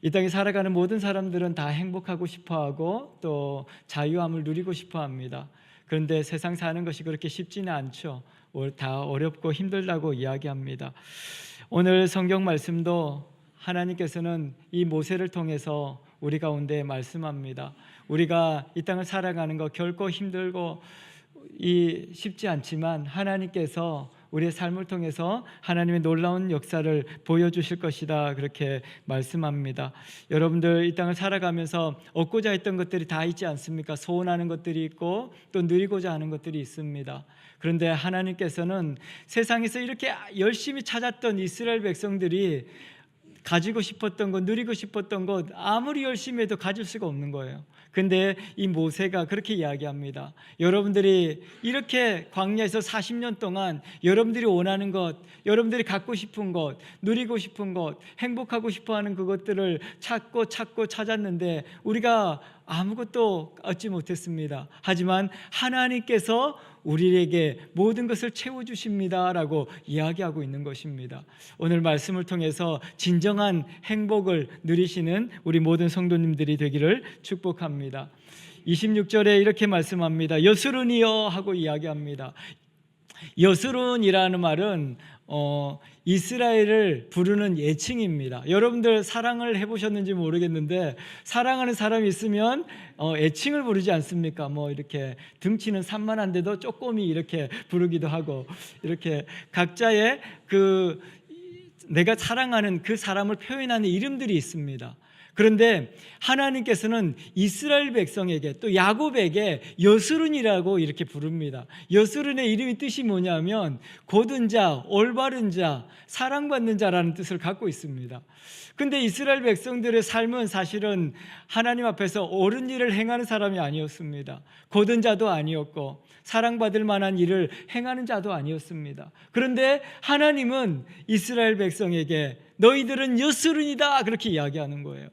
이 땅에 살아가는 모든 사람들은 다 행복하고 싶어하고 또 자유함을 누리고 싶어합니다. 그런데 세상 사는 것이 그렇게 쉽지는 않죠. 다 어렵고 힘들다고 이야기합니다. 오늘 성경 말씀도 하나님께서는 이 모세를 통해서 우리 가운데 말씀합니다. 우리가 이 땅을 살아가는 거 결코 힘들고 쉽지 않지만 하나님께서 우리의 삶을 통해서 하나님의 놀라운 역사를 보여주실 것이다, 그렇게 말씀합니다. 여러분들 이 땅을 살아가면서 얻고자 했던 것들이 다 있지 않습니까? 소원하는 것들이 있고 또 누리고자 하는 것들이 있습니다. 그런데 하나님께서는 세상에서 이렇게 열심히 찾았던 이스라엘 백성들이 가지고 싶었던 것, 누리고 싶었던 것 아무리 열심히 해도 가질 수가 없는 거예요. 근데 이 모세가 그렇게 이야기합니다. 여러분들이 이렇게 광야에서 40년 동안 여러분들이 원하는 것, 여러분들이 갖고 싶은 것, 누리고 싶은 것, 행복하고 싶어하는 그것들을 찾고 찾았는데 우리가 아무것도 얻지 못했습니다. 하지만 하나님께서 우리에게 모든 것을 채워주십니다 라고 이야기하고 있는 것입니다. 오늘 말씀을 통해서 진정한 행복을 누리시는 우리 모든 성도님들이 되기를 축복합니다. 26절에 이렇게 말씀합니다. 여스룬이여 하고 이야기합니다. 여스룬이라는 말은 이스라엘을 부르는 애칭입니다. 여러분들 사랑을 해보셨는지 모르겠는데 사랑하는 사람이 있으면 애칭을 부르지 않습니까? 이렇게 등치는 산만한데도 쪼꼬미 이렇게 부르기도 하고, 이렇게 각자의 내가 사랑하는 그 사람을 표현하는 이름들이 있습니다. 그런데 하나님께서는 이스라엘 백성에게 또 야곱에게 여스룬이라고 이렇게 부릅니다. 여스룬의 이름이 뜻이 뭐냐면 곧은 자, 올바른 자, 사랑받는 자라는 뜻을 갖고 있습니다. 근데 이스라엘 백성들의 삶은 사실은 하나님 앞에서 옳은 일을 행하는 사람이 아니었습니다. 곧은 자도 아니었고 사랑받을 만한 일을 행하는 자도 아니었습니다. 그런데 하나님은 이스라엘 백성에게 너희들은 여스룬이다 그렇게 이야기하는 거예요.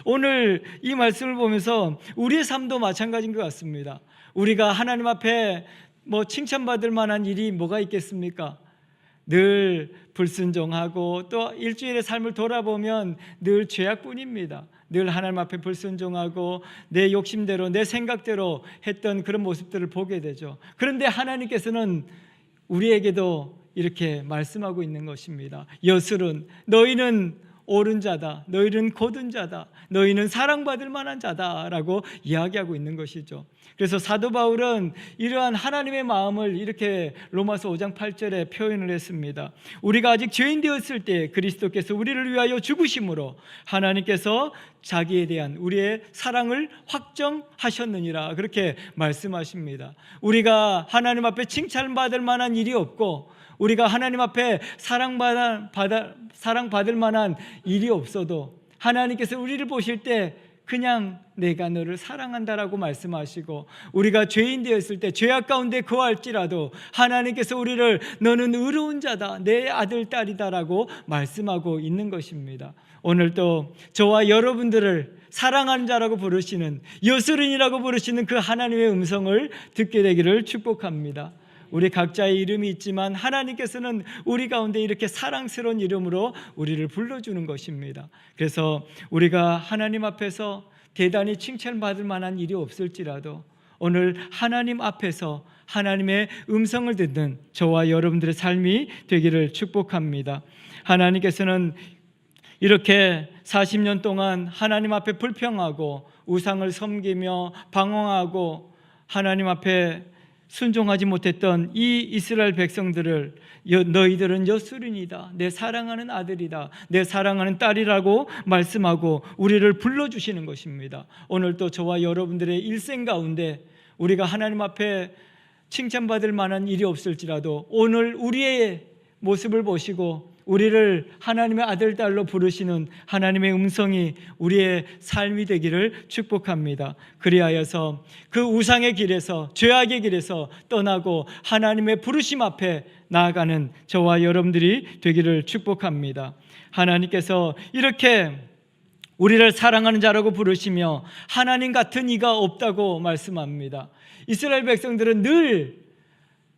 오늘 이 말씀을 보면서 우리의 삶도 마찬가지인 것 같습니다. 우리가 하나님 앞에 칭찬받을 만한 일이 뭐가 있겠습니까? 늘 불순종하고 또 일주일의 삶을 돌아보면 늘 죄악뿐입니다. 늘 하나님 앞에 불순종하고 내 욕심대로 내 생각대로 했던 그런 모습들을 보게 되죠. 그런데 하나님께서는 우리에게도 이렇게 말씀하고 있는 것입니다. 여스룬, 너희는 옳은 자다, 너희는 곧은 자다, 너희는 사랑받을 만한 자다라고 이야기하고 있는 것이죠. 그래서 사도 바울은 이러한 하나님의 마음을 이렇게 로마서 5장 8절에 표현을 했습니다. 우리가 아직 죄인 되었을 때 그리스도께서 우리를 위하여 죽으심으로 하나님께서 자기에 대한 우리의 사랑을 확정하셨느니라 그렇게 말씀하십니다. 우리가 하나님 앞에 칭찬받을 만한 일이 없고 우리가 하나님 앞에 사랑받을 만한 일이 없어도 하나님께서 우리를 보실 때 그냥 내가 너를 사랑한다라고 말씀하시고, 우리가 죄인 되었을 때 죄악 가운데 거할지라도 하나님께서 우리를 너는 의로운 자다, 내 아들 딸이다라고 말씀하고 있는 것입니다. 오늘도 저와 여러분들을 사랑하는 자라고 부르시는, 여스룬이라고 부르시는 그 하나님의 음성을 듣게 되기를 축복합니다. 우리 각자의 이름이 있지만 하나님께서는 우리 가운데 이렇게 사랑스러운 이름으로 우리를 불러주는 것입니다. 그래서 우리가 하나님 앞에서 대단히 칭찬받을 만한 일이 없을지라도 오늘 하나님 앞에서 하나님의 음성을 듣는 저와 여러분들의 삶이 되기를 축복합니다. 하나님께서는 이렇게 40년 동안 하나님 앞에 불평하고 우상을 섬기며 방황하고 하나님 앞에 순종하지 못했던 이 이스라엘 백성들을 너희들은 여스룬이다, 내 사랑하는 아들이다, 내 사랑하는 딸이라고 말씀하고 우리를 불러주시는 것입니다. 오늘도 저와 여러분들의 일생 가운데 우리가 하나님 앞에 칭찬받을 만한 일이 없을지라도 오늘 우리의 모습을 보시고 우리를 하나님의 아들, 딸로 부르시는 하나님의 음성이 우리의 삶이 되기를 축복합니다. 그리하여서 그 우상의 길에서, 죄악의 길에서 떠나고 하나님의 부르심 앞에 나아가는 저와 여러분들이 되기를 축복합니다. 하나님께서 이렇게 우리를 사랑하는 자라고 부르시며 하나님 같은 이가 없다고 말씀합니다. 이스라엘 백성들은 늘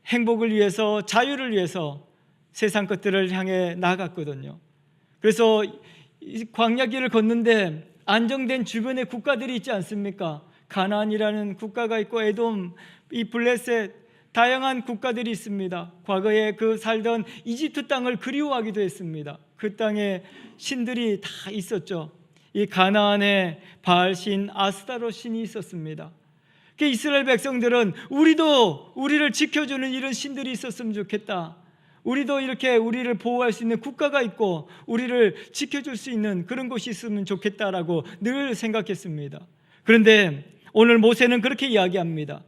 행복을 위해서, 자유를 위해서 세상 것들을 향해 나아갔거든요. 그래서 이 광야길을 걷는데 안정된 주변의 국가들이 있지 않습니까? 가나안이라는 국가가 있고 에돔, 이 블레셋, 다양한 국가들이 있습니다. 과거에 그 살던 이집트 땅을 그리워하기도 했습니다. 그 땅에 신들이 다 있었죠. 이 가나안에 바알신, 아스타롯 신이 있었습니다. 그 이스라엘 백성들은 우리도 우리를 지켜주는 이런 신들이 있었으면 좋겠다. 우리도 이렇게 우리를 보호할 수 있는 국가가 있고 우리를 지켜줄 수 있는 그런 곳이 있으면 좋겠다라고 늘 생각했습니다. 그런데 오늘 모세는 그렇게 이야기합니다.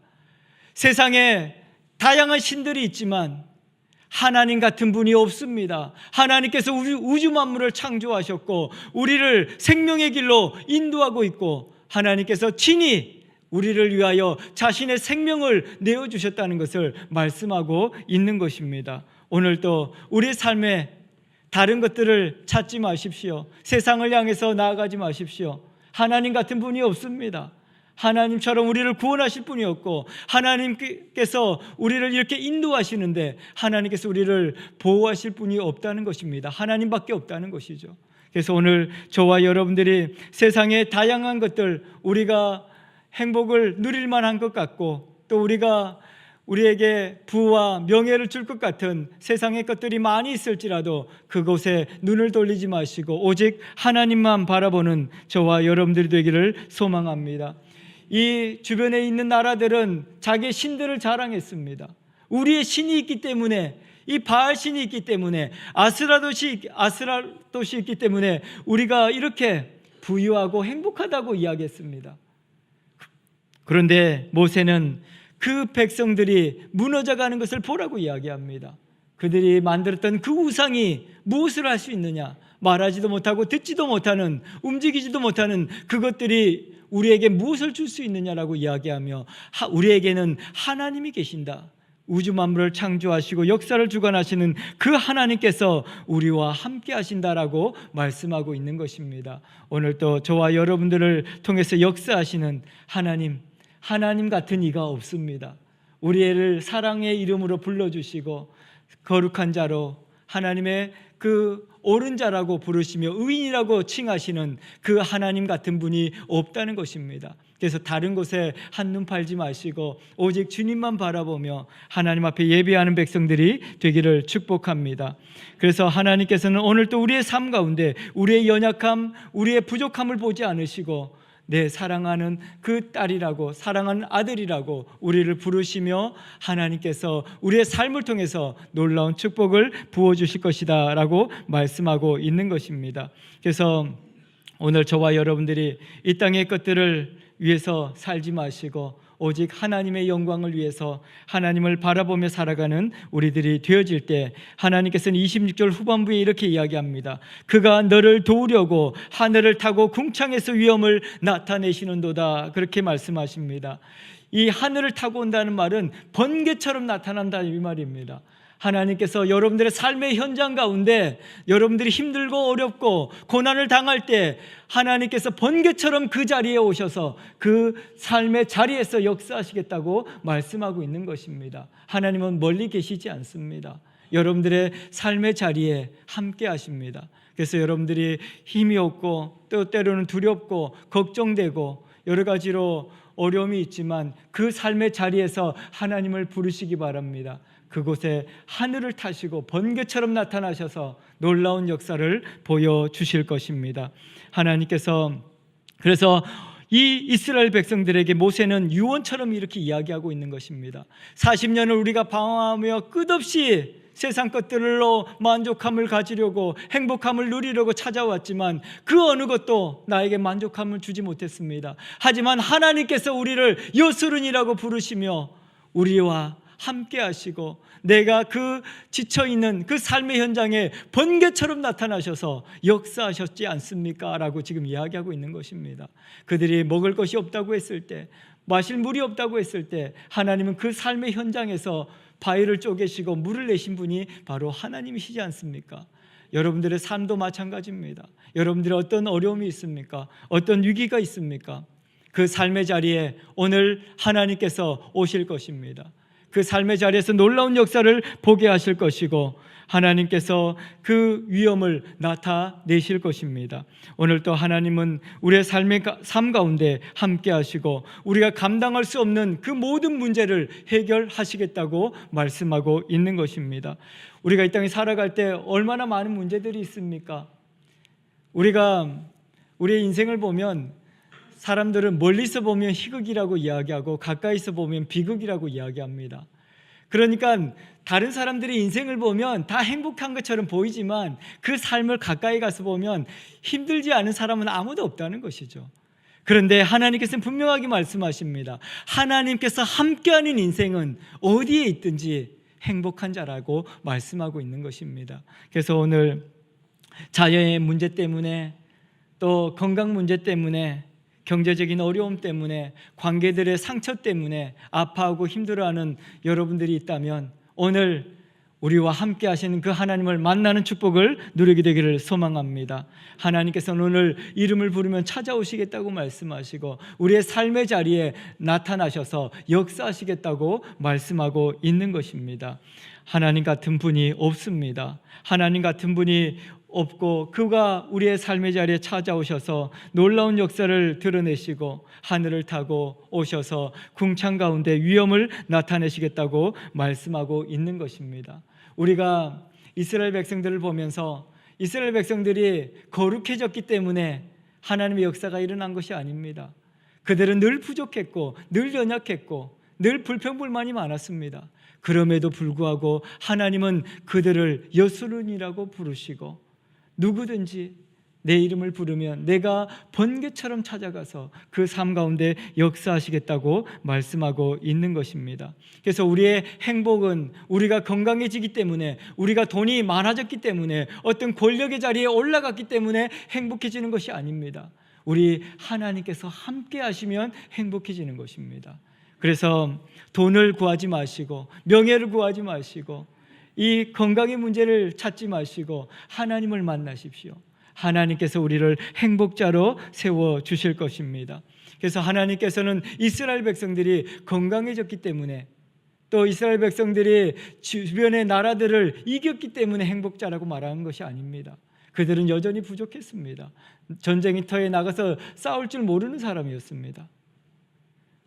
세상에 다양한 신들이 있지만 하나님 같은 분이 없습니다. 하나님께서 우주 만물을 창조하셨고 우리를 생명의 길로 인도하고 있고 하나님께서 친히 우리를 위하여 자신의 생명을 내어주셨다는 것을 말씀하고 있는 것입니다. 오늘도 우리의 삶에 다른 것들을 찾지 마십시오. 세상을 향해서 나아가지 마십시오. 하나님 같은 분이 없습니다. 하나님처럼 우리를 구원하실 분이 없고 하나님께서 우리를 이렇게 인도하시는데 하나님께서 우리를 보호하실 분이 없다는 것입니다. 하나님밖에 없다는 것이죠. 그래서 오늘 저와 여러분들이 세상의 다양한 것들, 우리가 행복을 누릴 만한 것 같고 또 우리가 우리에게 부와 명예를 줄 것 같은 세상의 것들이 많이 있을지라도 그곳에 눈을 돌리지 마시고 오직 하나님만 바라보는 저와 여러분들이 되기를 소망합니다. 이 주변에 있는 나라들은 자기의 신들을 자랑했습니다. 우리의 신이 있기 때문에, 이 바알 신이 있기 때문에, 아스라롯이 있기 때문에 우리가 이렇게 부유하고 행복하다고 이야기했습니다. 그런데 모세는 그 백성들이 무너져가는 것을 보라고 이야기합니다. 그들이 만들었던 그 우상이 무엇을 할 수 있느냐? 말하지도 못하고 듣지도 못하는, 움직이지도 못하는 그것들이 우리에게 무엇을 줄 수 있느냐라고 이야기하며 우리에게는 하나님이 계신다. 우주 만물을 창조하시고 역사를 주관하시는 그 하나님께서 우리와 함께 하신다라고 말씀하고 있는 것입니다. 오늘 또 저와 여러분들을 통해서 역사하시는 하나님 같은 이가 없습니다. 우리를 사랑의 이름으로 불러주시고 거룩한 자로 하나님의 그 옳은 자라고 부르시며 의인이라고 칭하시는 그 하나님 같은 분이 없다는 것입니다. 그래서 다른 곳에 한눈 팔지 마시고 오직 주님만 바라보며 하나님 앞에 예배하는 백성들이 되기를 축복합니다. 그래서 하나님께서는 오늘 또 우리의 삶 가운데 우리의 연약함, 우리의 부족함을 보지 않으시고 내 사랑하는 그 딸이라고, 사랑하는 아들이라고 우리를 부르시며 하나님께서 우리의 삶을 통해서 놀라운 축복을 부어주실 것이다 라고 말씀하고 있는 것입니다. 그래서 오늘 저와 여러분들이 이 땅의 것들을 위해서 살지 마시고 오직 하나님의 영광을 위해서 하나님을 바라보며 살아가는 우리들이 되어질 때 하나님께서는 26절 후반부에 이렇게 이야기합니다. 그가 너를 도우려고 하늘을 타고 궁창에서 위엄을 나타내시는도다. 그렇게 말씀하십니다. 이 하늘을 타고 온다는 말은 번개처럼 나타난다 이 말입니다. 하나님께서 여러분들의 삶의 현장 가운데 여러분들이 힘들고 어렵고 고난을 당할 때 하나님께서 번개처럼 그 자리에 오셔서 그 삶의 자리에서 역사하시겠다고 말씀하고 있는 것입니다. 하나님은 멀리 계시지 않습니다. 여러분들의 삶의 자리에 함께 하십니다. 그래서 여러분들이 힘이 없고 또 때로는 두렵고 걱정되고 여러 가지로 어려움이 있지만 그 삶의 자리에서 하나님을 부르시기 바랍니다. 그곳에 하늘을 타시고 번개처럼 나타나셔서 놀라운 역사를 보여주실 것입니다. 하나님께서 그래서 이 이스라엘 백성들에게 모세는 유언처럼 이렇게 이야기하고 있는 것입니다. 40년을 우리가 방황하며 끝없이 세상 것들로 만족함을 가지려고 행복함을 누리려고 찾아왔지만 그 어느 것도 나에게 만족함을 주지 못했습니다. 하지만 하나님께서 우리를 여수른이라고 부르시며 우리와 함께 하시고 내가 그 지쳐있는 그 삶의 현장에 번개처럼 나타나셔서 역사하셨지 않습니까? 라고 지금 이야기하고 있는 것입니다. 그들이 먹을 것이 없다고 했을 때, 마실 물이 없다고 했을 때 하나님은 그 삶의 현장에서 바위를 쪼개시고 물을 내신 분이 바로 하나님이시지 않습니까? 여러분들의 삶도 마찬가지입니다. 여러분들의 어떤 어려움이 있습니까? 어떤 위기가 있습니까? 그 삶의 자리에 오늘 하나님께서 오실 것입니다. 그 삶의 자리에서 놀라운 역사를 보게 하실 것이고 하나님께서 그 위엄을 나타내실 것입니다. 오늘 또 하나님은 우리의 삶 가운데 함께 하시고 우리가 감당할 수 없는 그 모든 문제를 해결하시겠다고 말씀하고 있는 것입니다. 우리가 이 땅에 살아갈 때 얼마나 많은 문제들이 있습니까? 우리가 우리의 인생을 보면 사람들은 멀리서 보면 희극이라고 이야기하고 가까이서 보면 비극이라고 이야기합니다. 그러니까 다른 사람들의 인생을 보면 다 행복한 것처럼 보이지만 그 삶을 가까이 가서 보면 힘들지 않은 사람은 아무도 없다는 것이죠. 그런데 하나님께서는 분명하게 말씀하십니다. 하나님께서 함께하는 인생은 어디에 있든지 행복한 자라고 말씀하고 있는 것입니다. 그래서 오늘 자녀의 문제 때문에 또 건강 문제 때문에 경제적인 어려움 때문에 관계들의 상처 때문에 아파하고 힘들어하는 여러분들이 있다면 오늘 우리와 함께 하시는 그 하나님을 만나는 축복을 누리게 되기를 소망합니다. 하나님께서는 오늘 이름을 부르면 찾아오시겠다고 말씀하시고 우리의 삶의 자리에 나타나셔서 역사하시겠다고 말씀하고 있는 것입니다. 하나님 같은 분이 없습니다. 하나님 같은 분이 없고 그가 우리의 삶의 자리에 찾아오셔서 놀라운 역사를 드러내시고 하늘을 타고 오셔서 궁창 가운데 위엄을 나타내시겠다고 말씀하고 있는 것입니다. 우리가 이스라엘 백성들을 보면서 이스라엘 백성들이 거룩해졌기 때문에 하나님의 역사가 일어난 것이 아닙니다. 그들은 늘 부족했고 늘 연약했고 늘 불평불만이 많았습니다. 그럼에도 불구하고 하나님은 그들을 여수론이라고 부르시고 누구든지 내 이름을 부르면 내가 번개처럼 찾아가서 그 삶 가운데 역사하시겠다고 말씀하고 있는 것입니다. 그래서 우리의 행복은 우리가 건강해지기 때문에 우리가 돈이 많아졌기 때문에 어떤 권력의 자리에 올라갔기 때문에 행복해지는 것이 아닙니다. 우리 하나님께서 함께 하시면 행복해지는 것입니다. 그래서 돈을 구하지 마시고 명예를 구하지 마시고 이 건강의 문제를 찾지 마시고 하나님을 만나십시오. 하나님께서 우리를 행복자로 세워주실 것입니다. 그래서 하나님께서는 이스라엘 백성들이 건강해졌기 때문에 또 이스라엘 백성들이 주변의 나라들을 이겼기 때문에 행복자라고 말하는 것이 아닙니다. 그들은 여전히 부족했습니다. 전쟁터에 나가서 싸울 줄 모르는 사람이었습니다.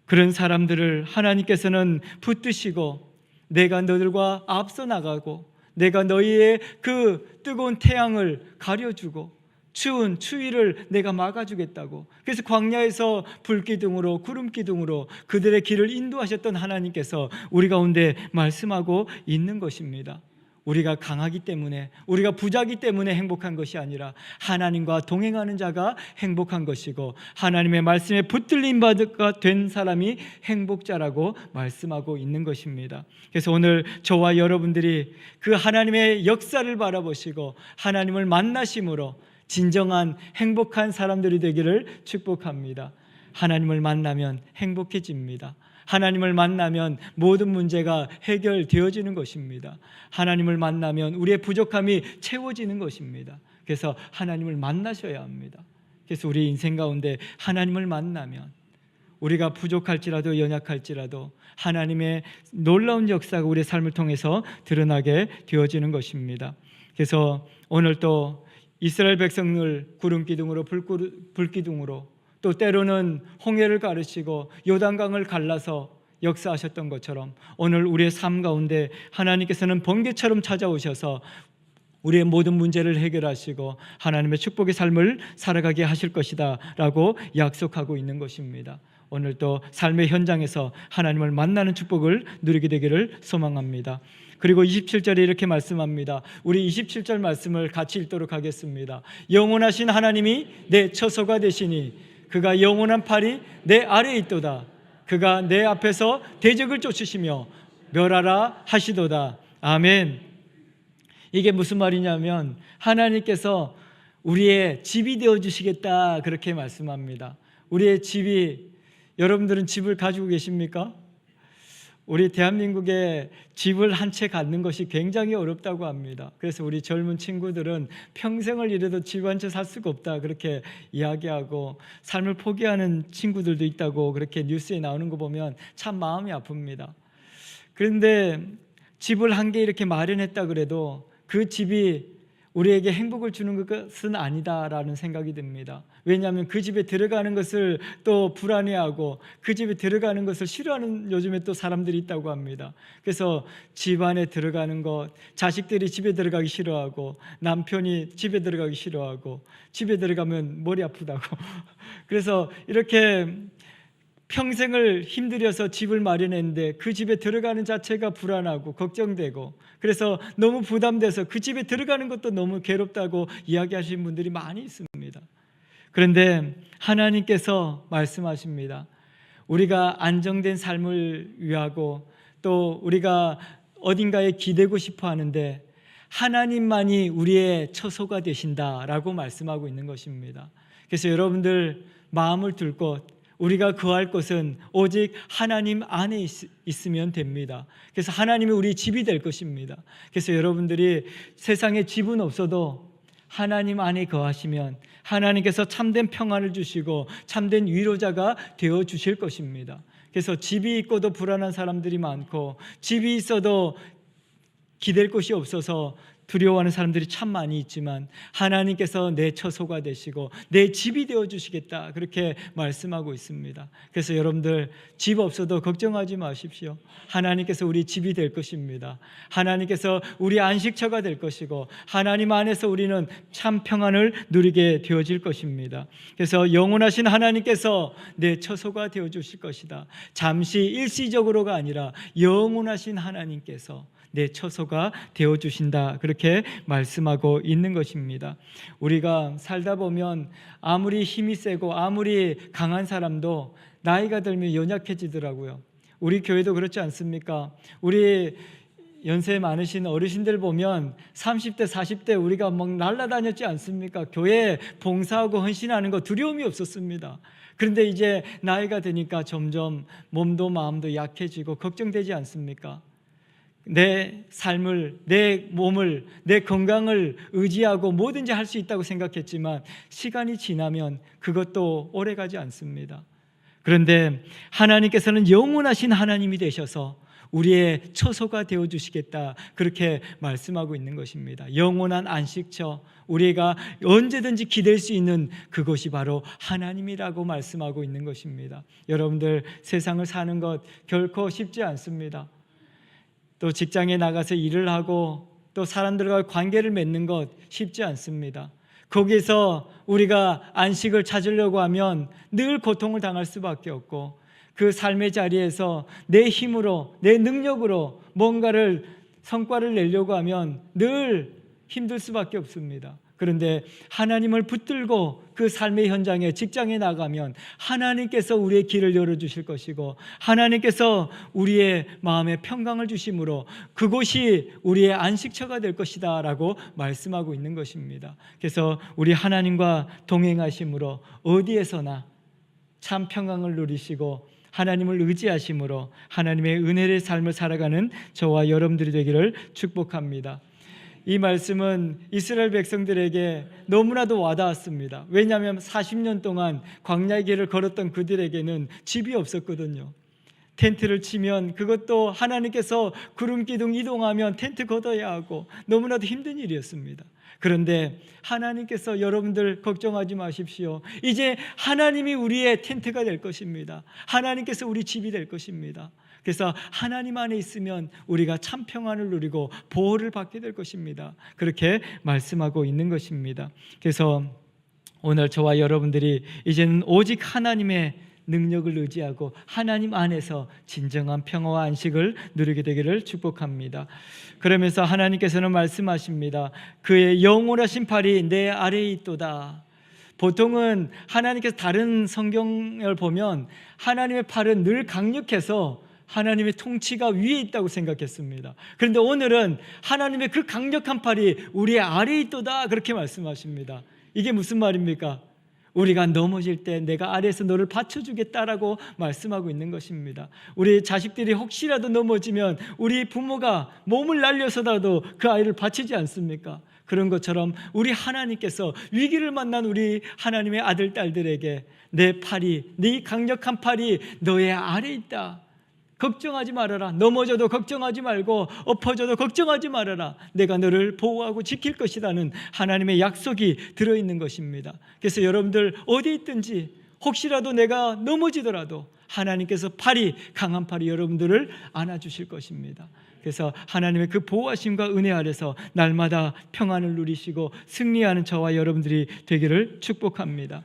그런 사람들을 하나님께서는 붙드시고 내가 너들과 앞서 나가고 내가 너희의 그 뜨거운 태양을 가려주고 추운 추위를 내가 막아주겠다고, 그래서 광야에서 불기둥으로 구름기둥으로 그들의 길을 인도하셨던 하나님께서 우리 가운데 말씀하고 있는 것입니다. 우리가 강하기 때문에 우리가 부자기 때문에 행복한 것이 아니라 하나님과 동행하는 자가 행복한 것이고 하나님의 말씀에 붙들린 바가 된 사람이 행복자라고 말씀하고 있는 것입니다. 그래서 오늘 저와 여러분들이 그 하나님의 역사를 바라보시고 하나님을 만나심으로 진정한 행복한 사람들이 되기를 축복합니다. 하나님을 만나면 행복해집니다. 하나님을 만나면 모든 문제가 해결되어지는 것입니다. 하나님을 만나면 우리의 부족함이 채워지는 것입니다. 그래서 하나님을 만나셔야 합니다. 그래서 우리 인생 가운데 하나님을 만나면 우리가 부족할지라도 연약할지라도 하나님의 놀라운 역사가 우리의 삶을 통해서 드러나게 되어지는 것입니다. 그래서 오늘 또 이스라엘 백성을 구름기둥으로 불기둥으로 또 때로는 홍해를 가르치고 요단강을 갈라서 역사하셨던 것처럼 오늘 우리의 삶 가운데 하나님께서는 번개처럼 찾아오셔서 우리의 모든 문제를 해결하시고 하나님의 축복의 삶을 살아가게 하실 것이다 라고 약속하고 있는 것입니다. 오늘 또 삶의 현장에서 하나님을 만나는 축복을 누리게 되기를 소망합니다. 그리고 27절에 이렇게 말씀합니다. 우리 27절 말씀을 같이 읽도록 하겠습니다. 영원하신 하나님이 내 처소가 되시니 그가 영원한 팔이 내 아래에 있도다. 그가 내 앞에서 대적을 쫓으시며 멸하라 하시도다. 아멘. 이게 무슨 말이냐면 하나님께서 우리의 집이 되어주시겠다 그렇게 말씀합니다. 우리의 집이, 여러분들은 집을 가지고 계십니까? 우리 대한민국에 집을 한 채 갖는 것이 굉장히 어렵다고 합니다. 그래서 우리 젊은 친구들은 평생을 이래도 집 한 채 살 수가 없다 그렇게 이야기하고 삶을 포기하는 친구들도 있다고 그렇게 뉴스에 나오는 거 보면 참 마음이 아픕니다. 그런데 집을 한 개 이렇게 마련했다 그래도 그 집이 우리에게 행복을 주는 것은 아니다라는 생각이 듭니다. 왜냐하면 그 집에 들어가는 것을 또 불안해하고 그 집에 들어가는 것을 싫어하는 요즘에 또 사람들이 있다고 합니다. 그래서 집 안에 들어가는 것, 자식들이 집에 들어가기 싫어하고 남편이 집에 들어가기 싫어하고 집에 들어가면 머리 아프다고 그래서 이렇게 평생을 힘들여서 집을 마련했는데 그 집에 들어가는 자체가 불안하고 걱정되고 그래서 너무 부담돼서 그 집에 들어가는 것도 너무 괴롭다고 이야기하시는 분들이 많이 있습니다. 그런데 하나님께서 말씀하십니다. 우리가 안정된 삶을 위하고 또 우리가 어딘가에 기대고 싶어 하는데 하나님만이 우리의 처소가 되신다라고 말씀하고 있는 것입니다. 그래서 여러분들 마음을 둘 것, 우리가 거할 곳은 오직 하나님 안에 있으면 됩니다. 그래서 하나님이 우리 집이 될 것입니다. 그래서 여러분들이 세상에 집은 없어도 하나님 안에 거하시면 하나님께서 참된 평안을 주시고 참된 위로자가 되어 주실 것입니다. 그래서 집이 있고도 불안한 사람들이 많고 집이 있어도 기댈 곳이 없어서 두려워하는 사람들이 참 많이 있지만 하나님께서 내 처소가 되시고 내 집이 되어주시겠다 그렇게 말씀하고 있습니다. 그래서 여러분들 집 없어도 걱정하지 마십시오. 하나님께서 우리 집이 될 것입니다. 하나님께서 우리 안식처가 될 것이고 하나님 안에서 우리는 참 평안을 누리게 되어질 것입니다. 그래서 영원하신 하나님께서 내 처소가 되어주실 것이다. 잠시 일시적으로가 아니라 영원하신 하나님께서 내 처소가 되어주신다 그렇게 말씀하고 있는 것입니다. 우리가 살다 보면 아무리 힘이 세고 아무리 강한 사람도 나이가 들면 연약해지더라고요. 우리 교회도 그렇지 않습니까? 우리 연세 많으신 어르신들 보면 30대 40대 우리가 막 날아다녔지 않습니까? 교회 봉사하고 헌신하는 거 두려움이 없었습니다. 그런데 이제 나이가 드니까 점점 몸도 마음도 약해지고 걱정되지 않습니까? 내 삶을, 내 몸을, 내 건강을 의지하고 뭐든지 할 수 있다고 생각했지만 시간이 지나면 그것도 오래가지 않습니다. 그런데 하나님께서는 영원하신 하나님이 되셔서 우리의 처소가 되어주시겠다 그렇게 말씀하고 있는 것입니다. 영원한 안식처, 우리가 언제든지 기댈 수 있는 그것이 바로 하나님이라고 말씀하고 있는 것입니다. 여러분들 세상을 사는 것 결코 쉽지 않습니다. 또 직장에 나가서 일을 하고 또 사람들과 관계를 맺는 것 쉽지 않습니다. 거기서 우리가 안식을 찾으려고 하면 늘 고통을 당할 수밖에 없고 그 삶의 자리에서 내 힘으로 내 능력으로 뭔가를 성과를 내려고 하면 늘 힘들 수밖에 없습니다. 그런데 하나님을 붙들고 그 삶의 현장에 직장에 나가면 하나님께서 우리의 길을 열어주실 것이고 하나님께서 우리의 마음에 평강을 주심으로 그곳이 우리의 안식처가 될 것이다 라고 말씀하고 있는 것입니다. 그래서 우리 하나님과 동행하심으로 어디에서나 참 평강을 누리시고 하나님을 의지하심으로 하나님의 은혜의 삶을 살아가는 저와 여러분들이 되기를 축복합니다. 이 말씀은 이스라엘 백성들에게 너무나도 와닿았습니다. 왜냐하면 40년 동안 광야의 길을 걸었던 그들에게는 집이 없었거든요. 텐트를 치면 그것도 하나님께서 구름 기둥 이동하면 텐트 걷어야 하고 너무나도 힘든 일이었습니다. 그런데 하나님께서 여러분들 걱정하지 마십시오. 이제 하나님이 우리의 텐트가 될 것입니다. 하나님께서 우리 집이 될 것입니다. 그래서 하나님 안에 있으면 우리가 참 평안을 누리고 보호를 받게 될 것입니다. 그렇게 말씀하고 있는 것입니다. 그래서 오늘 저와 여러분들이 이제는 오직 하나님의 능력을 의지하고 하나님 안에서 진정한 평화와 안식을 누리게 되기를 축복합니다. 그러면서 하나님께서는 말씀하십니다. 그의 영원하신 팔이 내 아래에 있도다. 보통은 하나님께서 다른 성경을 보면 하나님의 팔은 늘 강력해서 하나님의 통치가 위에 있다고 생각했습니다. 그런데 오늘은 하나님의 그 강력한 팔이 우리 아래에 있도다 그렇게 말씀하십니다. 이게 무슨 말입니까? 우리가 넘어질 때 내가 아래에서 너를 받쳐주겠다라고 말씀하고 있는 것입니다. 우리 자식들이 혹시라도 넘어지면 우리 부모가 몸을 날려서라도 그 아이를 받치지 않습니까? 그런 것처럼 우리 하나님께서 위기를 만난 우리 하나님의 아들, 딸들에게 내 팔이, 네 강력한 팔이 너의 아래에 있다. 걱정하지 말아라. 넘어져도 걱정하지 말고 엎어져도 걱정하지 말아라. 내가 너를 보호하고 지킬 것이라는 하나님의 약속이 들어있는 것입니다. 그래서 여러분들 어디 있든지 혹시라도 내가 넘어지더라도 하나님께서 강한 팔이 여러분들을 안아주실 것입니다. 그래서 하나님의 그 보호하심과 은혜 아래서 날마다 평안을 누리시고 승리하는 저와 여러분들이 되기를 축복합니다.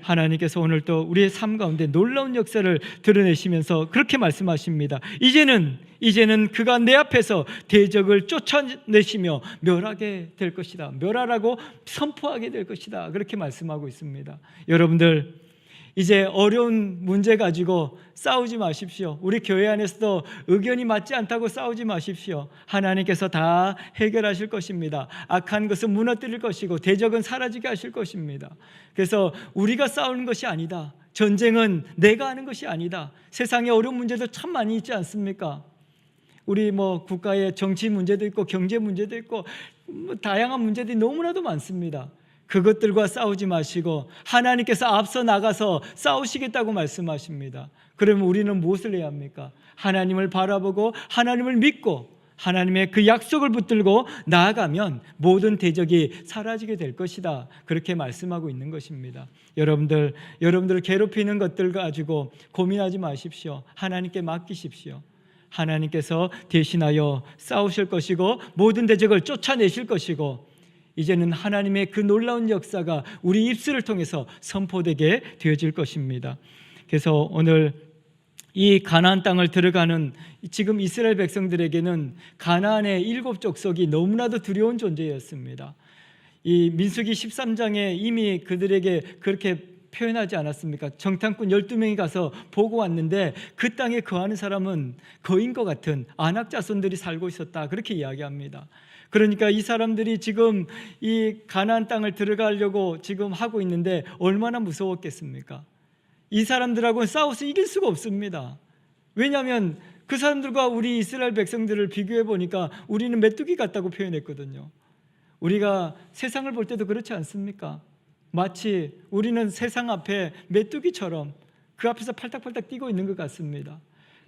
하나님께서 오늘 또 우리의 삶 가운데 놀라운 역사를 드러내시면서 그렇게 말씀하십니다. 이제는 그가 내 앞에서 대적을 쫓아내시며 멸하게 될 것이다. 멸하라고 선포하게 될 것이다. 그렇게 말씀하고 있습니다. 여러분들 이제 어려운 문제 가지고 싸우지 마십시오. 우리 교회 안에서도 의견이 맞지 않다고 싸우지 마십시오. 하나님께서 다 해결하실 것입니다. 악한 것은 무너뜨릴 것이고 대적은 사라지게 하실 것입니다. 그래서 우리가 싸우는 것이 아니다. 전쟁은 내가 하는 것이 아니다. 세상에 어려운 문제도 참 많이 있지 않습니까? 우리 국가의 정치 문제도 있고 경제 문제도 있고 다양한 문제들이 너무나도 많습니다. 그것들과 싸우지 마시고 하나님께서 앞서 나가서 싸우시겠다고 말씀하십니다. 그러면 우리는 무엇을 해야 합니까? 하나님을 바라보고 하나님을 믿고 하나님의 그 약속을 붙들고 나아가면 모든 대적이 사라지게 될 것이다. 그렇게 말씀하고 있는 것입니다. 여러분들 괴롭히는 것들 가지고 고민하지 마십시오. 하나님께 맡기십시오. 하나님께서 대신하여 싸우실 것이고 모든 대적을 쫓아내실 것이고 이제는 하나님의 그 놀라운 역사가 우리 입술을 통해서 선포되게 되어질 것입니다. 그래서 오늘 이 가나안 땅을 들어가는 지금 이스라엘 백성들에게는 가나안의 7 족속이 너무나도 두려운 존재였습니다. 이 민수기 13장에 이미 그들에게 그렇게 표현하지 않았습니까? 정탐꾼 12명이 가서 보고 왔는데 그 땅에 거하는 사람은 거인과 같은 안악 자손들이 살고 있었다. 그렇게 이야기합니다. 그러니까 이 사람들이 지금 이 가나안 땅을 들어가려고 지금 하고 있는데 얼마나 무서웠겠습니까? 이 사람들하고는 싸워서 이길 수가 없습니다. 왜냐하면 그 사람들과 우리 이스라엘 백성들을 비교해 보니까 우리는 메뚜기 같다고 표현했거든요. 우리가 세상을 볼 때도 그렇지 않습니까? 마치 우리는 세상 앞에 메뚜기처럼 그 앞에서 팔딱팔딱 뛰고 있는 것 같습니다.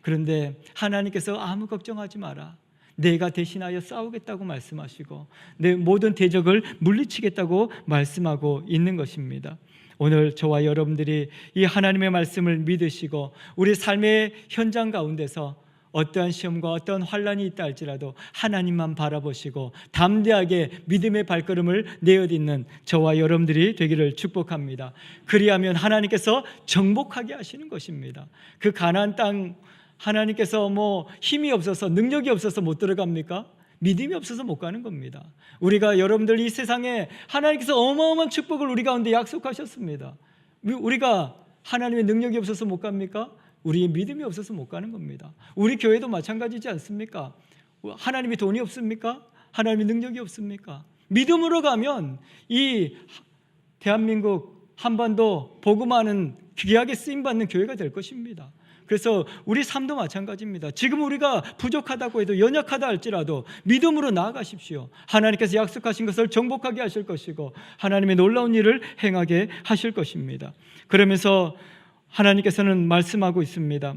그런데 하나님께서 아무 걱정하지 마라. 내가 대신하여 싸우겠다고 말씀하시고 내 모든 대적을 물리치겠다고 말씀하고 있는 것입니다. 오늘 저와 여러분들이 이 하나님의 말씀을 믿으시고 우리 삶의 현장 가운데서 어떠한 시험과 어떠한 환난이 있다 할지라도 하나님만 바라보시고 담대하게 믿음의 발걸음을 내어딛는 저와 여러분들이 되기를 축복합니다. 그리하면 하나님께서 정복하게 하시는 것입니다. 그 가나안 땅 하나님께서 힘이 없어서 능력이 없어서 못 들어갑니까? 믿음이 없어서 못 가는 겁니다. 우리가 여러분들 이 세상에 하나님께서 어마어마한 축복을 우리 가운데 약속하셨습니다. 우리가 하나님의 능력이 없어서 못 갑니까? 우리의 믿음이 없어서 못 가는 겁니다. 우리 교회도 마찬가지지 않습니까? 하나님이 돈이 없습니까? 하나님의 능력이 없습니까? 믿음으로 가면 이 대한민국 한반도 복음하는 귀하게 쓰임받는 교회가 될 것입니다. 그래서 우리 삶도 마찬가지입니다. 지금 우리가 부족하다고 해도 연약하다 할지라도 믿음으로 나아가십시오. 하나님께서 약속하신 것을 정복하게 하실 것이고 하나님의 놀라운 일을 행하게 하실 것입니다. 그러면서 하나님께서는 말씀하고 있습니다.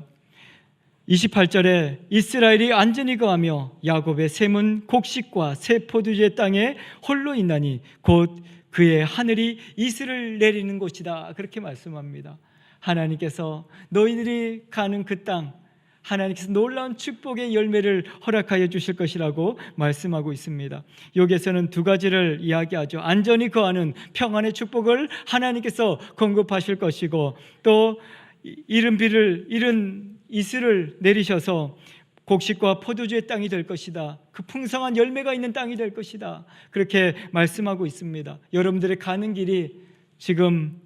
28절에 이스라엘이 안전히 거하며 야곱의 샘은 곡식과 새 포도주의 땅에 홀로 있나니 곧 그의 하늘이 이슬을 내리는 곳이다. 그렇게 말씀합니다. 하나님께서 너희들이 가는 그 땅 하나님께서 놀라운 축복의 열매를 허락하여 주실 것이라고 말씀하고 있습니다. 여기에서는 2가지를 이야기하죠. 안전히 거하는 평안의 축복을 하나님께서 공급하실 것이고 또 이른 이슬을 내리셔서 곡식과 포도주의 땅이 될 것이다. 그 풍성한 열매가 있는 땅이 될 것이다. 그렇게 말씀하고 있습니다. 여러분들의 가는 길이 지금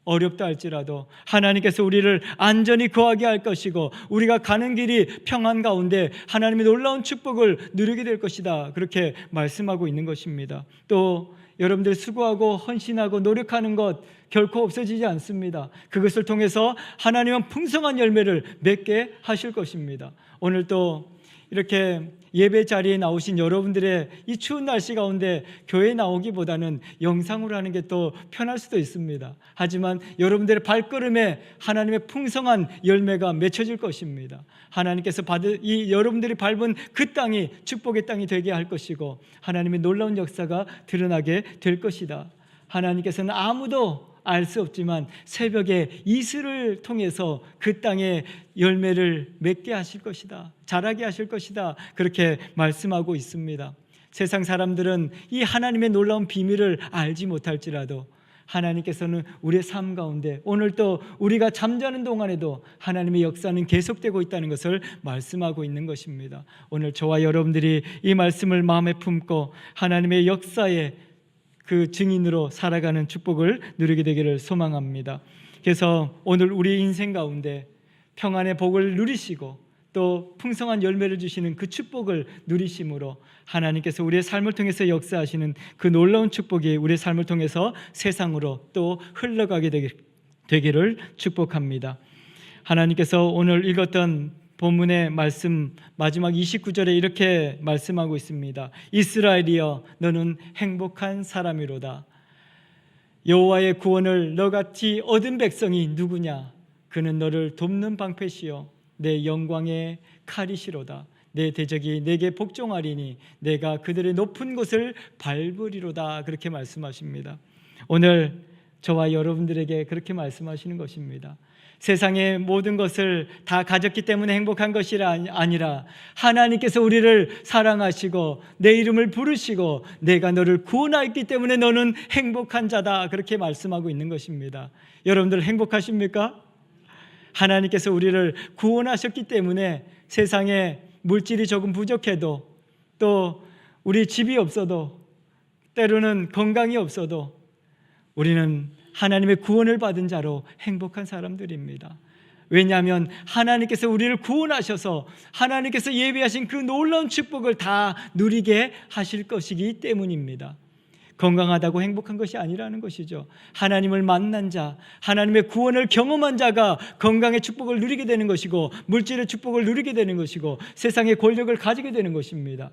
어렵다 할지라도 하나님께서 우리를 안전히 거하게 할 것이고 우리가 가는 길이 평안 가운데 하나님의 놀라운 축복을 누리게 될 것이다. 그렇게 말씀하고 있는 것입니다. 또 여러분들 수고하고 헌신하고 노력하는 것 결코 없어지지 않습니다. 그것을 통해서 하나님은 풍성한 열매를 맺게 하실 것입니다. 오늘 또 이렇게 예배 자리에 나오신 여러분들의 이 추운 날씨 가운데 교회에 나오기보다는 영상으로 하는 게 또 편할 수도 있습니다. 하지만 여러분들의 발걸음에 하나님의 풍성한 열매가 맺혀질 것입니다. 하나님께서 이 여러분들이 밟은 그 땅이 축복의 땅이 되게 할 것이고 하나님의 놀라운 역사가 드러나게 될 것이다. 하나님께서는 아무도 알 수 없지만 새벽에 이슬을 통해서 그 땅에 열매를 맺게 하실 것이다, 자라게 하실 것이다, 그렇게 말씀하고 있습니다. 세상 사람들은 이 하나님의 놀라운 비밀을 알지 못할지라도 하나님께서는 우리의 삶 가운데 오늘 또 우리가 잠자는 동안에도 하나님의 역사는 계속되고 있다는 것을 말씀하고 있는 것입니다. 오늘 저와 여러분들이 이 말씀을 마음에 품고 하나님의 역사에 그 증인으로 살아가는 축복을 누리게 되기를 소망합니다. 그래서 오늘 우리 인생 가운데 평안의 복을 누리시고 또 풍성한 열매를 주시는 그 축복을 누리심으로 하나님께서 우리의 삶을 통해서 역사하시는 그 놀라운 축복이 우리의 삶을 통해서 세상으로 또 흘러가게 되기를 축복합니다. 하나님께서 오늘 읽었던 본문의 말씀 마지막 29절에 이렇게 말씀하고 있습니다. 이스라엘이여 너는 행복한 사람이로다. 여호와의 구원을 너같이 얻은 백성이 누구냐? 그는 너를 돕는 방패시요 내 영광의 칼이시로다. 내 대적이 내게 복종하리니 내가 그들의 높은 곳을 밟으리로다. 그렇게 말씀하십니다. 오늘 저와 여러분들에게 그렇게 말씀하시는 것입니다. 세상의 모든 것을 다 가졌기 때문에 행복한 것이 아니라 하나님께서 우리를 사랑하시고 내 이름을 부르시고 내가 너를 구원하였기 때문에 너는 행복한 자다, 그렇게 말씀하고 있는 것입니다. 여러분들 행복하십니까? 하나님께서 우리를 구원하셨기 때문에 세상에 물질이 조금 부족해도 또 우리 집이 없어도 때로는 건강이 없어도 우리는 하나님의 구원을 받은 자로 행복한 사람들입니다. 왜냐하면 하나님께서 우리를 구원하셔서 하나님께서 예비하신 그 놀라운 축복을 다 누리게 하실 것이기 때문입니다. 건강하다고 행복한 것이 아니라는 것이죠. 하나님을 만난 자, 하나님의 구원을 경험한 자가 건강의 축복을 누리게 되는 것이고 물질의 축복을 누리게 되는 것이고 세상의 권력을 가지게 되는 것입니다.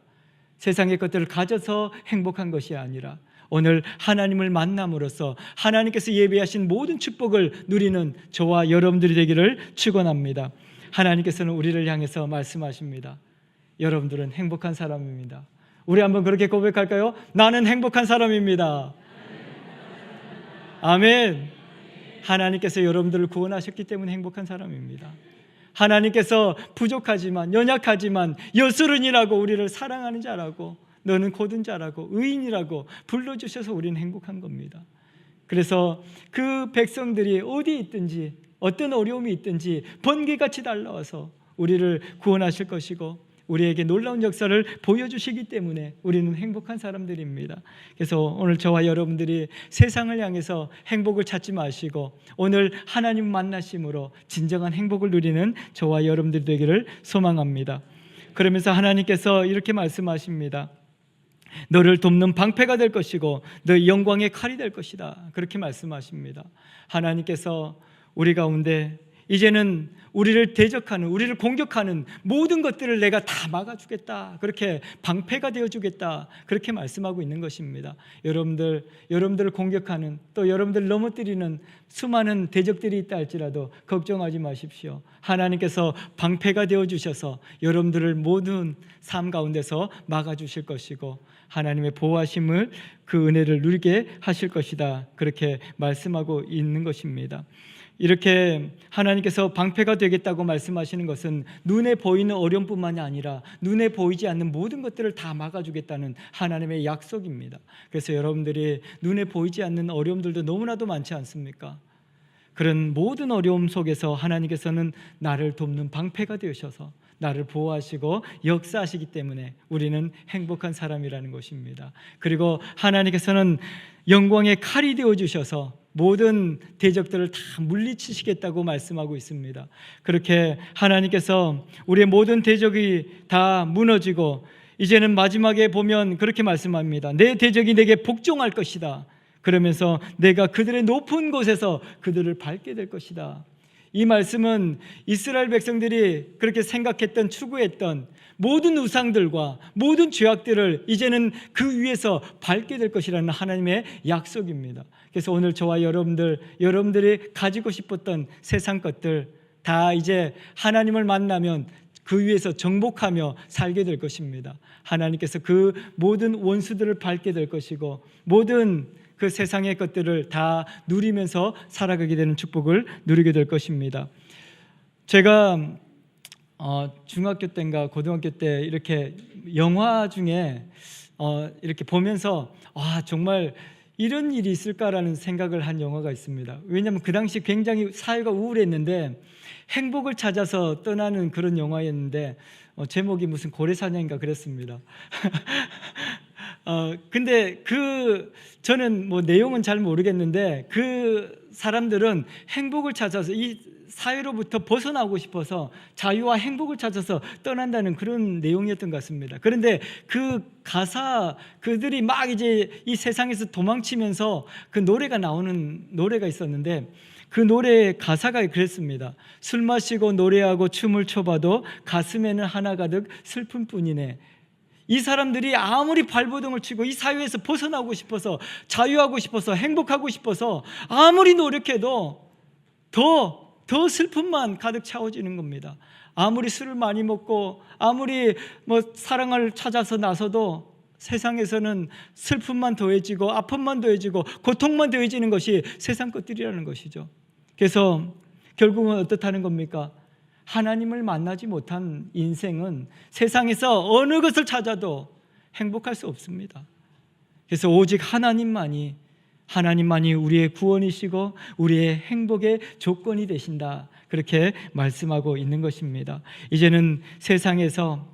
세상의 것들을 가져서 행복한 것이 아니라 오늘 하나님을 만남으로써 하나님께서 예비하신 모든 축복을 누리는 저와 여러분들이 되기를 축원합니다. 하나님께서는 우리를 향해서 말씀하십니다. 여러분들은 행복한 사람입니다. 우리 한번 그렇게 고백할까요? 나는 행복한 사람입니다. 아멘. 하나님께서 여러분들을 구원하셨기 때문에 행복한 사람입니다. 하나님께서 부족하지만 연약하지만 여술은이라고 우리를 사랑하는 자라고 너는 고든 자라고 의인이라고 불러주셔서 우리는 행복한 겁니다. 그래서 그 백성들이 어디 있든지 어떤 어려움이 있든지 번개같이 달라와서 우리를 구원하실 것이고 우리에게 놀라운 역사를 보여주시기 때문에 우리는 행복한 사람들입니다. 그래서 오늘 저와 여러분들이 세상을 향해서 행복을 찾지 마시고 오늘 하나님 만나심으로 진정한 행복을 누리는 저와 여러분들 되기를 소망합니다. 그러면서 하나님께서 이렇게 말씀하십니다. 너를 돕는 방패가 될 것이고 너의 영광의 칼이 될 것이다, 그렇게 말씀하십니다. 하나님께서 우리 가운데 이제는 우리를 대적하는, 우리를 공격하는 모든 것들을 내가 다 막아주겠다, 그렇게 방패가 되어주겠다, 그렇게 말씀하고 있는 것입니다. 여러분들을 공격하는 또 여러분들을 넘어뜨리는 수많은 대적들이 있다 할지라도 걱정하지 마십시오. 하나님께서 방패가 되어주셔서 여러분들을 모든 삶 가운데서 막아주실 것이고 하나님의 보호하심을 그 은혜를 누리게 하실 것이다, 그렇게 말씀하고 있는 것입니다. 이렇게 하나님께서 방패가 되겠다고 말씀하시는 것은 눈에 보이는 어려움뿐만이 아니라 눈에 보이지 않는 모든 것들을 다 막아주겠다는 하나님의 약속입니다. 그래서 여러분들이 눈에 보이지 않는 어려움들도 너무나도 많지 않습니까? 그런 모든 어려움 속에서 하나님께서는 나를 돕는 방패가 되셔서 나를 보호하시고 역사하시기 때문에 우리는 행복한 사람이라는 것입니다. 그리고 하나님께서는 영광의 칼이 되어주셔서 모든 대적들을 다 물리치시겠다고 말씀하고 있습니다. 그렇게 하나님께서 우리의 모든 대적이 다 무너지고 이제는 마지막에 보면 그렇게 말씀합니다. 내 대적이 내게 복종할 것이다. 그러면서 내가 그들의 높은 곳에서 그들을 밟게 될 것이다. 이 말씀은 이스라엘 백성들이 그렇게 생각했던, 추구했던 모든 우상들과 모든 죄악들을 이제는 그 위에서 밟게 될 것이라는 하나님의 약속입니다. 그래서 오늘 저와 여러분들이 가지고 싶었던 세상 것들 다 이제 하나님을 만나면 그 위에서 정복하며 살게 될 것입니다. 하나님께서 그 모든 원수들을 밟게 될 것이고 모든 그 세상의 것들을 다 누리면서 살아가게 되는 축복을 누리게 될 것입니다. 제가 중학교 때인가 고등학교 때 이렇게 영화 중에 이렇게 보면서 정말 이런 일이 있을까라는 생각을 한 영화가 있습니다. 왜냐하면 그 당시 굉장히 사회가 우울했는데 행복을 찾아서 떠나는 그런 영화였는데 제목이 무슨 고래사냥인가 그랬습니다. 근데 저는 뭐 내용은 잘 모르겠는데 그 사람들은 행복을 찾아서 이 사회로부터 벗어나고 싶어서 자유와 행복을 찾아서 떠난다는 그런 내용이었던 것 같습니다. 그런데 그 가사 그들이 막 이제 이 세상에서 도망치면서 그 노래가 나오는 노래가 있었는데 그 노래의 가사가 그랬습니다. 술 마시고 노래하고 춤을 춰봐도 가슴에는 하나 가득 슬픔뿐이네. 이 사람들이 아무리 발버둥을 치고 이 사회에서 벗어나고 싶어서 자유하고 싶어서 행복하고 싶어서 아무리 노력해도 더 슬픔만 가득 채워지는 겁니다. 아무리 술을 많이 먹고 아무리 사랑을 찾아서 나서도 세상에서는 슬픔만 더해지고 아픔만 더해지고 고통만 더해지는 것이 세상 것들이라는 것이죠. 그래서 결국은 어떻다는 겁니까? 하나님을 만나지 못한 인생은 세상에서 어느 것을 찾아도 행복할 수 없습니다. 그래서 오직 하나님만이 우리의 구원이시고 우리의 행복의 조건이 되신다, 그렇게 말씀하고 있는 것입니다. 이제는 세상에서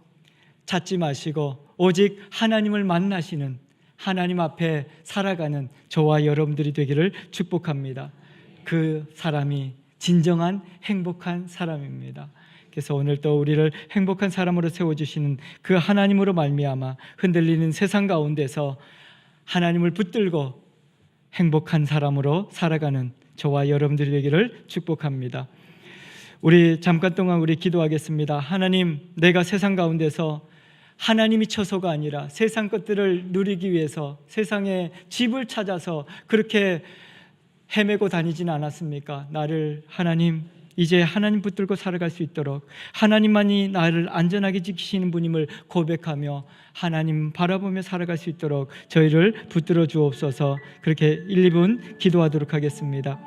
찾지 마시고 오직 하나님을 만나시는, 하나님 앞에 살아가는 저와 여러분들이 되기를 축복합니다. 그 사람이 진정한 행복한 사람입니다. 그래서 오늘 또 우리를 행복한 사람으로 세워주시는 그 하나님으로 말미암아 흔들리는 세상 가운데서 하나님을 붙들고 행복한 사람으로 살아가는 저와 여러분들이 되기를 축복합니다. 우리 잠깐 동안 기도하겠습니다. 하나님, 내가 세상 가운데서 하나님이 처소가 아니라 세상 것들을 누리기 위해서 세상의 집을 찾아서 그렇게 헤매고 다니지는 않았습니까? 나를 하나님, 이제 하나님 붙들고 살아갈 수 있도록 하나님만이 나를 안전하게 지키시는 분임을 고백하며 하나님 바라보며 살아갈 수 있도록 저희를 붙들어 주옵소서. 그렇게 1, 2분 기도하도록 하겠습니다.